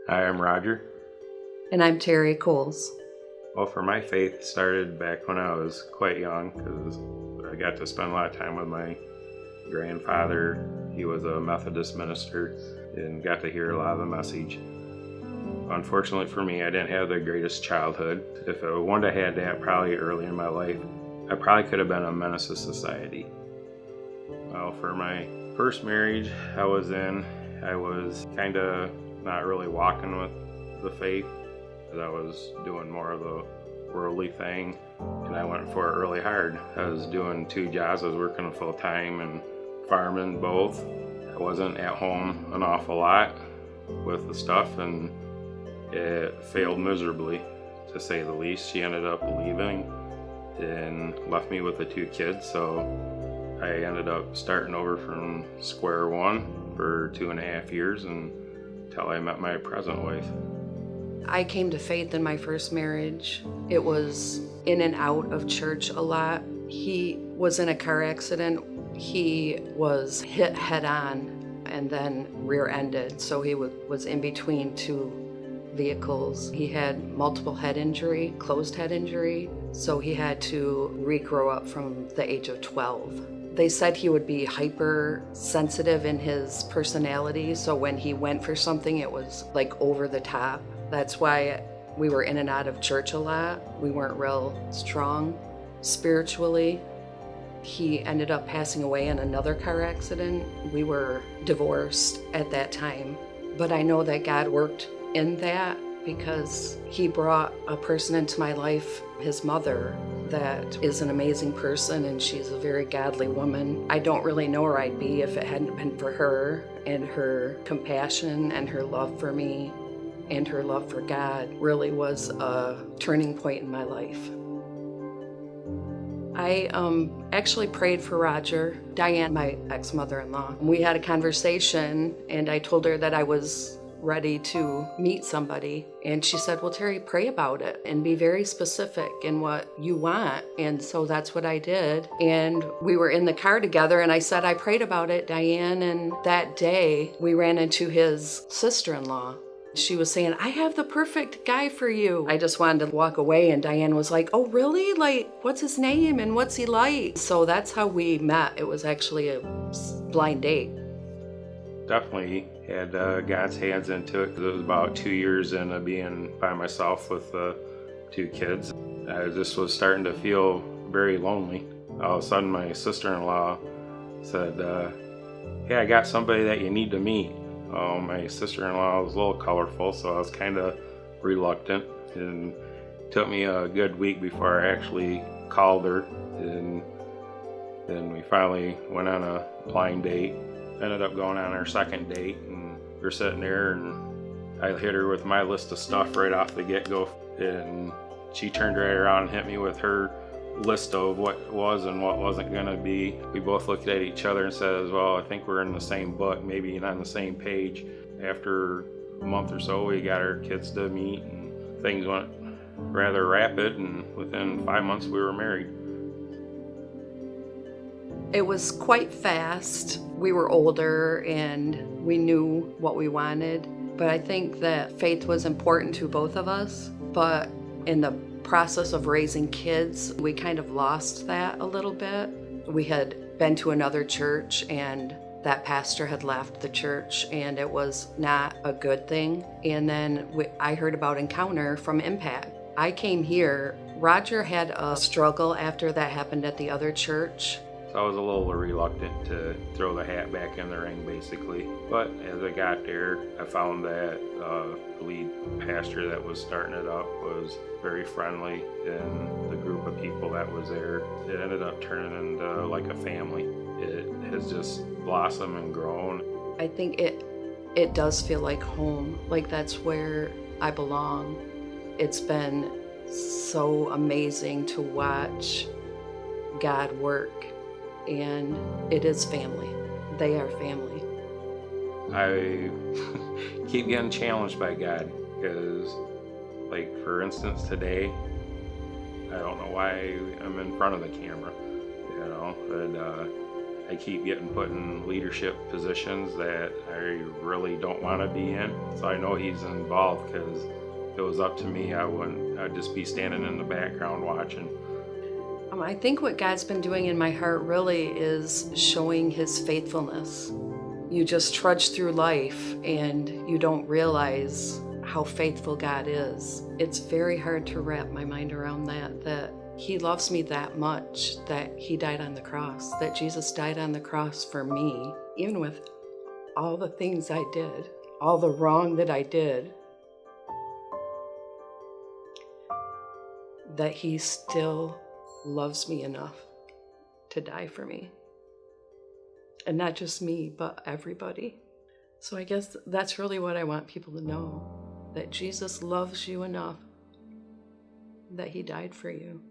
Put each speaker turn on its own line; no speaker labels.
Hi, I'm Roger.
And I'm Terri Cowles.
Well, for my faith started back when I was quite young because I got to spend a lot of time with my grandfather. He was a Methodist minister and got to hear a lot of the message. Unfortunately for me, I didn't have the greatest childhood. If I wanted to have that probably early in my life, I probably could have been a menace to society. Well, for my first marriage I was in, I was kind of not really walking with the faith. I was doing more of the worldly thing, and I went for it really hard. I was doing 2 jobs. I was working full time and farming both. I wasn't at home an awful lot with the stuff, and it failed miserably, to say the least. She ended up leaving and left me with the 2 kids, so I ended up starting over from square one for 2.5 years until I met my present wife.
I came to faith in my first marriage. It was in and out of church a lot. He was in a car accident. He was hit head on and then rear-ended, so he was in between 2 vehicles. He had multiple head injury, closed head injury, so he had to regrow up from the age of 12. They said he would be hypersensitive in his personality, so when he went for something, it was like over the top. That's why we were in and out of church a lot. We weren't real strong spiritually. He ended up passing away in another car accident. We were divorced at that time, but I know that God worked in that because he brought a person into my life, his mother, that is an amazing person, and she's a very godly woman. I don't really know where I'd be if it hadn't been for her and her compassion and her love for me. And her love for God really was a turning point in my life. I actually prayed for Roger, Diane, my ex-mother-in-law. We had a conversation, and I told her that I was ready to meet somebody. And she said, well, Terri, pray about it and be very specific in what you want. And so that's what I did. And we were in the car together, and I said, I prayed about it, Diane. And that day, we ran into his sister-in-law. She was saying, I have the perfect guy for you. I just wanted to walk away, and Diane was like, oh, really? Like, what's his name and what's he like? So that's how we met. It was actually a blind date.
Definitely had God's hands into it, because it was about 2 years into being by myself with 2 kids. I just was starting to feel very lonely. All of a sudden, my sister-in-law said, hey, I got somebody that you need to meet. My sister-in-law was a little colorful, so I was kind of reluctant, and it took me a good week before I actually called her, and then we finally went on a blind date. Ended up going on our second date, and we're sitting there, and I hit her with my list of stuff right off the get-go, and she turned right around and hit me with her list of what was and what wasn't going to be. We both looked at each other and said, well, I think we're in the same book, maybe not on the same page. After a month or so, we got our kids to meet, and things went rather rapid, and within 5 months we were married.
It was quite fast. We were older and we knew what we wanted, but I think that faith was important to both of us. But in the process of raising kids, we kind of lost that a little bit. We had been to another church, and that pastor had left the church, and it was not a good thing. And then I heard about Encounter from Impact. I came here. Roger had a struggle after that happened at the other church.
So I was a little reluctant to throw the hat back in the ring, basically. But as I got there, I found that the lead pastor that was starting it up was very friendly, and the group of people that was there, it ended up turning into like a family. It has just blossomed and grown.
I think it does feel like home, like that's where I belong. It's been so amazing to watch God work. And it is family. They are family.
I keep getting challenged by God because, like, for instance, today, I don't know why I'm in front of the camera, but I keep getting put in leadership positions that I really don't want to be in. So I know he's involved, because if it was up to me, I'd just be standing in the background watching.
I think what God's been doing in my heart really is showing his faithfulness. You just trudge through life and you don't realize how faithful God is. It's very hard to wrap my mind around that he loves me that much, that he died on the cross, that Jesus died on the cross for me, even with all the things I did, all the wrong that I did, that he still loves me enough to die for me. And not just me, but everybody. So I guess that's really what I want people to know, that Jesus loves you enough that he died for you.